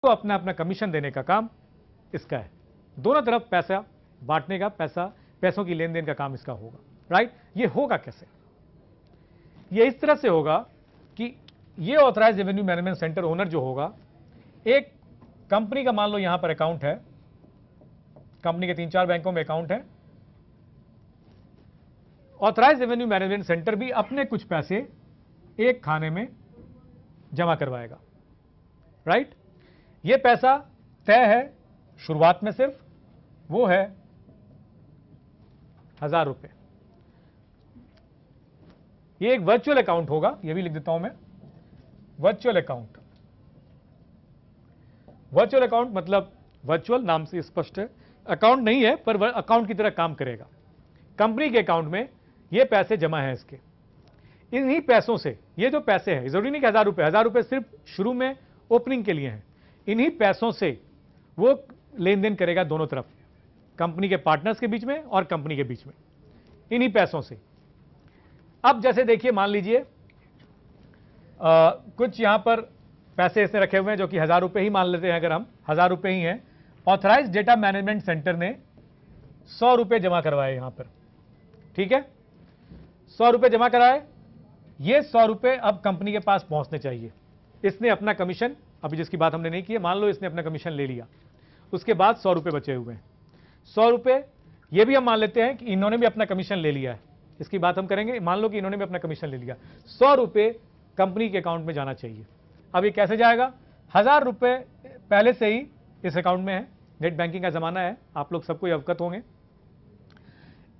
को अपना अपना कमीशन देने का काम इसका है। दोनों तरफ पैसा बांटने का, पैसों की लेन देन का काम इसका होगा, राइट। ये होगा कैसे? ये इस तरह से होगा कि ये authorise revenue management centre owner जो होगा, एक कंपनी का मान लो यहां पर अकाउंट है, कंपनी के 3-4 बैंकों में अकाउंट है, ऑथराइज रेवेन्यू मैनेजमेंट सेंटर भी अपने कुछ पैसे एक खाने में जमा करवाएगा, राइट। ये पैसा तय है शुरुआत में, सिर्फ वो है 1000 रुपए। ये एक वर्चुअल अकाउंट होगा, ये भी लिख देता हूं मैं, वर्चुअल अकाउंट। वर्चुअल अकाउंट मतलब वर्चुअल नाम से स्पष्ट है, अकाउंट नहीं है पर अकाउंट की तरह काम करेगा। कंपनी के अकाउंट में ये पैसे जमा है इसके, इन्हीं पैसों से, ये जो पैसे हैं, जरूरी नहीं कि 1000 रुपए सिर्फ शुरू में ओपनिंग के लिए हैं, इन्हीं पैसों से वो लेन देन करेगा दोनों तरफ, कंपनी के पार्टनर्स के बीच में और कंपनी के बीच में, इन्हीं पैसों से। अब जैसे देखिए, मान लीजिए कुछ यहां पर पैसे ऐसे रखे हुए हैं जो कि 1000 रुपए ही मान लेते हैं, अगर हम 1000 रुपए ही हैं, ऑथराइज डेटा मैनेजमेंट सेंटर ने 100 रुपए जमा करवाए यहां पर, ठीक है, 100 रुपए जमा कराए। ये 100 रुपए अब कंपनी के पास पहुंचने चाहिए। इसने अपना कमीशन, अभी जिसकी बात हमने नहीं की है, मान लो इसने अपना कमीशन ले लिया, उसके बाद 100 रुपए बचे हुए हैं। 100 रुपए ये भी हम मान लेते हैं कि इन्होंने भी अपना कमीशन ले लिया है, इसकी बात हम करेंगे, मान लो कि इन्होंने भी अपना कमीशन ले लिया। 100 रुपए कंपनी के अकाउंट में जाना चाहिए। अब ये कैसे जाएगा? 1000 रुपए पहले से ही इस अकाउंट में है, नेट बैंकिंग का जमाना है, आप लोग सबको अवगत होंगे।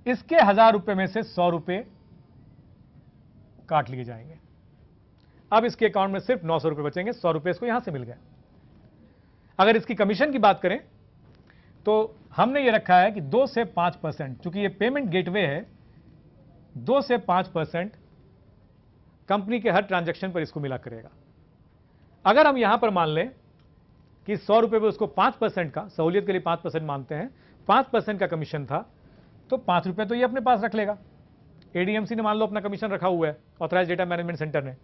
इसके 1000 रुपए में से 100 रुपए काट लिए जाएंगे। अब इसके अकाउंट में सिर्फ 900 रुपए बचेंगे, 100 रुपए इसको यहां से मिल गए। अगर इसकी कमीशन की बात करें तो हमने ये रखा है कि 2 से 5%, चूंकि ये पेमेंट गेटवे है, 2 से 5% कंपनी के हर ट्रांजैक्शन पर इसको मिला करेगा। अगर हम यहां पर मान लें कि 100 रुपए पे उसको 5% का, सहूलियत के लिए 5% मानते हैं, 5% का कमीशन था, तो 5 रुपए तो ये अपने पास रख लेगा। एडीएमसी ने मान लो अपना कमीशन रखा हुआ है, ऑथराइज डेटा मैनेजमेंट सेंटर ने,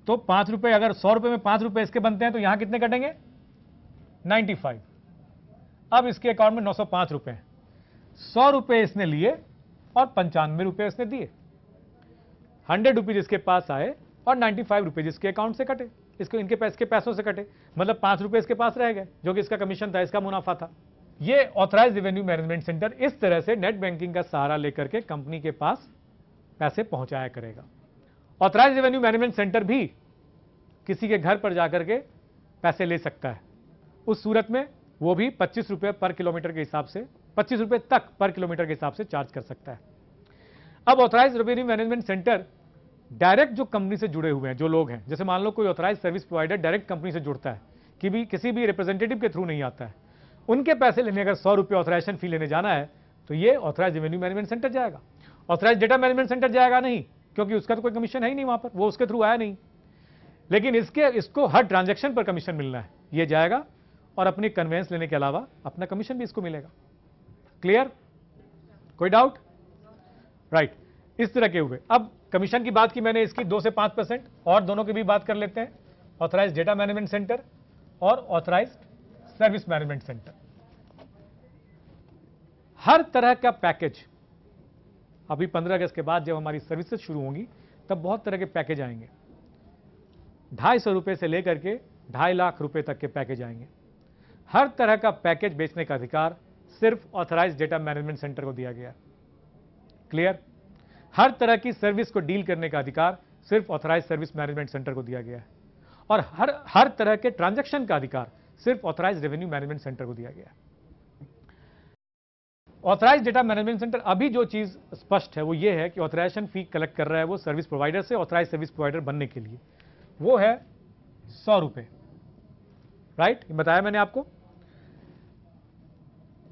तो 5 रुपए, अगर 100 रुपए में 5 रुपए इसके बनते हैं तो यहां कितने कटेंगे? 95। अब इसके अकाउंट में 905 रुपए हैं। 100 रुपए इसने लिए और 95 रुपए इसने दिए। 100 रुपीज इसके पास आए और 95 रुपीज इसके अकाउंट से कटे, इसको इनके पैसों से कटे, मतलब 5 रुपए इसके पास रह गए, जो कि इसका कमीशन था, इसका मुनाफा था। ये ऑथराइज रेवेन्यू मैनेजमेंट सेंटर इस तरह से नेट बैंकिंग का सहारा लेकर के कंपनी के पास पैसे पहुंचाया करेगा। ऑथराइज रेवेन्यू मैनेजमेंट सेंटर भी किसी के घर पर जाकर के पैसे ले सकता है। उस सूरत में वो भी 25 रुपए पर किलोमीटर के हिसाब से, 25 रुपए तक पर किलोमीटर के हिसाब से चार्ज कर सकता है। अब authorise revenue management centre direct जो कंपनी से जुड़े हुए हैं, जो लोग हैं, जैसे मान लो कोई authorise service provider direct company से जुड़ता है, कि भी किसी भी रिप्रेजेंटेटिव के थ्रू नहीं आता है, उनके पैसे लेने, अगर 100 रुपए ऑथराइजेशन फी लेने जाना है तो ये ऑथराइज रेवेन्यू मैनेजमेंट सेंटर जाएगा। ऑथराइज डेटा मैनेजमेंट सेंटर जाएगा नहीं, क्योंकि उसका तो कोई कमीशन है ही नहीं वहां पर, वो उसके थ्रू आया नहीं। लेकिन इसको हर ट्रांजैक्शन पर कमीशन मिलना है, ये जाएगा और अपनी कन्वेंस लेने के अलावा अपना कमीशन भी इसको मिलेगा। क्लियर? कोई डाउट? राइट, इस तरह के हुए। अब कमीशन की बात की मैंने, इसकी 2 से 5%, और दोनों की भी बात कर लेते हैं, ऑथराइज डेटा मैनेजमेंट सेंटर और ऑथराइज सर्विस मैनेजमेंट सेंटर। हर तरह का पैकेज, अभी 15 अगस्त के बाद जब हमारी सर्विसेज शुरू होंगी तब बहुत तरह के पैकेज आएंगे। 250 रुपए से लेकर के 2.5 लाख रुपए तक के पैकेज आएंगे। हर तरह का पैकेज बेचने का अधिकार सिर्फ ऑथराइज डेटा मैनेजमेंट सेंटर को दिया गया। क्लियर? हर तरह की सर्विस को डील करने का अधिकार सिर्फ ऑथराइज सर्विस मैनेजमेंट सेंटर को दिया गया है। और हर तरह के ट्रांजैक्शन का अधिकार सिर्फ ऑथराइज रेवेन्यू मैनेजमेंट सेंटर को दिया गया है। ऑथराइज डेटा मैनेजमेंट सेंटर, अभी जो चीज स्पष्ट है वो ये है कि ऑथराइजेशन फी कलेक्ट कर रहा है वो सर्विस प्रोवाइडर से, ऑथराइज सर्विस प्रोवाइडर बनने के लिए, वो है 100 रुपए। राइट, ये बताया मैंने आपको।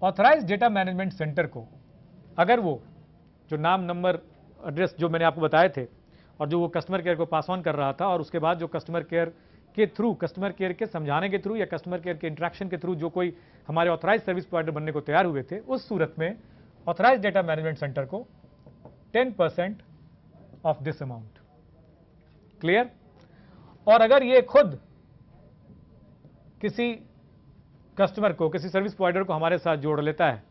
ऑथराइज डेटा मैनेजमेंट सेंटर को अगर वो जो नाम, नंबर, एड्रेस जो मैंने आपको बताए थे और जो वो कस्टमर केयर को पास ऑन कर रहा था, और उसके बाद जो कस्टमर केयर के थ्रू, कस्टमर केयर के समझाने के थ्रू या कस्टमर केयर के इंटरेक्शन के थ्रू जो कोई हमारे ऑथराइज सर्विस प्रोवाइडर बनने को तैयार हुए थे, उस सूरत में ऑथराइज डेटा मैनेजमेंट सेंटर को 10% ऑफ दिस अमाउंट। क्लियर? और अगर ये खुद किसी कस्टमर को, किसी सर्विस प्रोवाइडर को हमारे साथ जोड़ लेता है,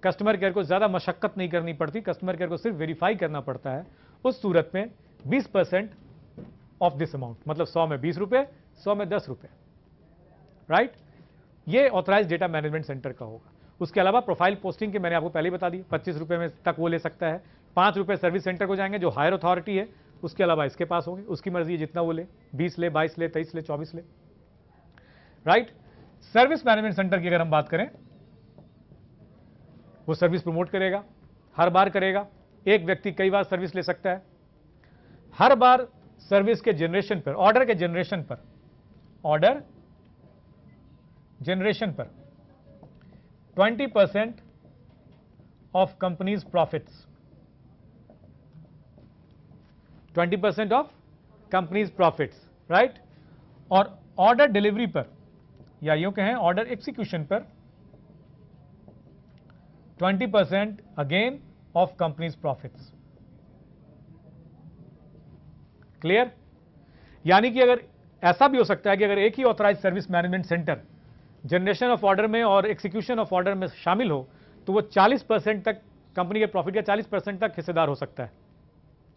कस्टमर केयर को ज़्यादा मशक्कत नहीं करनी पड़ती, कस्टमर केयर को सिर्फ वेरीफाई करना पड़ता है, उस सूरत में 20% ऑफ दिस अमाउंट, मतलब 100 में 20 रुपये, 100 में 10 रुपये, राइट। ये ऑथराइज डेटा मैनेजमेंट सेंटर का होगा। उसके अलावा प्रोफाइल पोस्टिंग के मैंने आपको पहले ही बता दी, 25 रुपये में तक वो ले सकता है। 5 रुपये सर्विस सेंटर को जाएंगे जो हायर अथॉरिटी है, उसके अलावा इसके पास होंगे, उसकी मर्जी है जितना वो ले, 20 ले, 22 ले, 23 ले, 24 ले, राइट। सर्विस मैनेजमेंट सेंटर की अगर हम बात करें, वो सर्विस प्रमोट करेगा, हर बार करेगा, एक व्यक्ति कई बार सर्विस ले सकता है, हर बार सर्विस के जनरेशन पर, ऑर्डर के जनरेशन पर, ऑर्डर जनरेशन पर 20% of companies profits, 20% of companies profits, right. और ऑर्डर डिलीवरी पर, या यूं कहें ऑर्डर एग्जीक्यूशन पर 20% again of companies profits. Clear? यानी कि अगर ऐसा भी हो सकता है कि अगर एक ही authorise service management centre generation of order में और एग्जीक्यूशन ऑफ ऑर्डर में शामिल हो, तो वो 40% तक कंपनी के प्रॉफिट का 40% तक हिस्सेदार हो सकता है,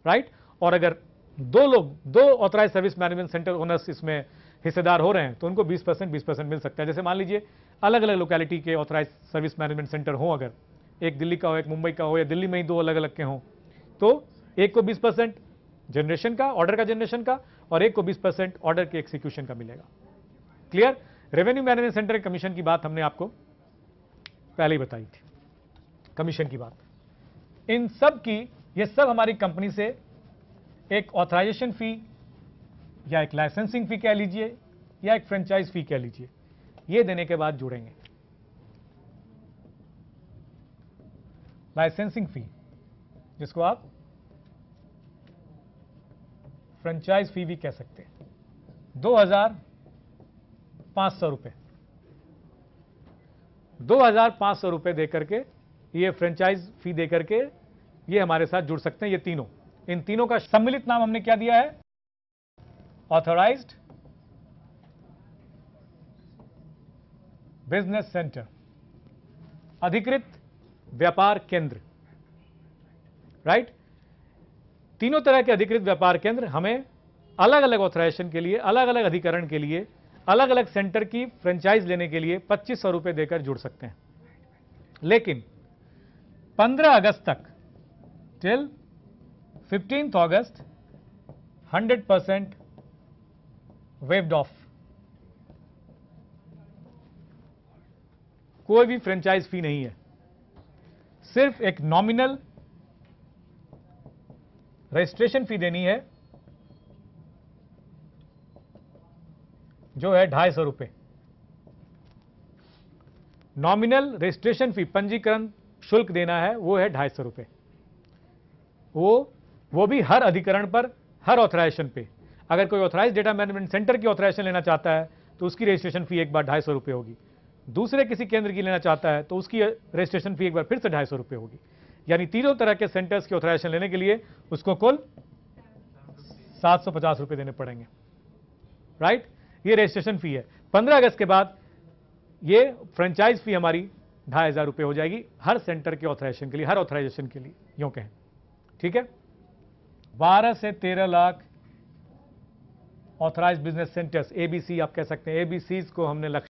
राइट। और अगर दो authorise service management centre owners इसमें हिस्सेदार हो रहे हैं, तो उनको 20% मिल सकता है। जैसे मान लीजिए अलग अलग लोकेलिटी के ऑथराइज सर्विस मैनेजमेंट सेंटर हो, अगर एक दिल्ली का हो, एक मुंबई का हो, या दिल्ली में ही 2 अलग अलग के हों, तो एक को 20% जनरेशन का, ऑर्डर का जनरेशन का, और एक को 20% ऑर्डर के एग्जीक्यूशन का मिलेगा। क्लियर? रेवेन्यू मैनेजमेंट सेंटर के कमीशन की बात हमने आपको पहले ही बताई थी, कमीशन की बात। इन सब की, ये सब हमारी कंपनी से एक ऑथराइजेशन फी या एक लाइसेंसिंग फी कह लीजिए, या एक फ्रेंचाइज फी कह लीजिए, ये देने के बाद जुड़ेंगे। लाइसेंसिंग फी, जिसको आप फ्रेंचाइज फी भी कह सकते हैं, 2,500 रुपये, 2,500 रुपये देकर के, ये फ्रेंचाइज फी देकर के ये हमारे साथ जुड़ सकते हैं। ये तीनों, इन तीनों का सम्मिलित नाम हमने क्या दिया है? ऑथराइज्ड बिजनेस सेंटर, अधिकृत व्यापार केंद्र, राइट। तीनों तरह के अधिकृत व्यापार केंद्र हमें अलग अलग ऑथराइजेशन के लिए, अलग अलग अधिकरण के लिए, अलग अलग सेंटर की फ्रेंचाइज लेने के लिए 2500 रुपये देकर जुड़ सकते हैं। लेकिन 15 अगस्त तक, till 15th August, 100% waived of, कोई भी फ्रेंचाइज फी नहीं है, सिर्फ एक नॉमिनल रजिस्ट्रेशन फी देनी है, जो है 250 रुपये। नॉमिनल रजिस्ट्रेशन फी, पंजीकरण शुल्क देना है, वो है 250 रुपये। वो भी हर अधिकरण पर, हर ऑथराइजेशन पे। अगर कोई ऑथराइज डेटा मैनेजमेंट सेंटर की ऑथराइजेशन लेना चाहता है, तो उसकी रजिस्ट्रेशन फी एक बार 250 रुपये होगी। दूसरे किसी केंद्र की लेना चाहता है, तो उसकी रजिस्ट्रेशन फी एक बार फिर से 250 रुपये होगी। यानी तीनों तरह के सेंटर्स की ऑथराइजेशन लेने के लिए उसको कुल 750 रुपये देने पड़ेंगे, राइट। ये रजिस्ट्रेशन फी है। 15 अगस्त के बाद ये फ्रेंचाइज फी हमारी 2,500 रुपये हो जाएगी, हर सेंटर के ऑथराइजेशन के लिए, हर ऑथराइजेशन के लिए, यूं कहें, ठीक है। 12 से 13 lakh authorise business centres, ABC आप कह सकते हैं, एबीसीज को हमने लक्ष्य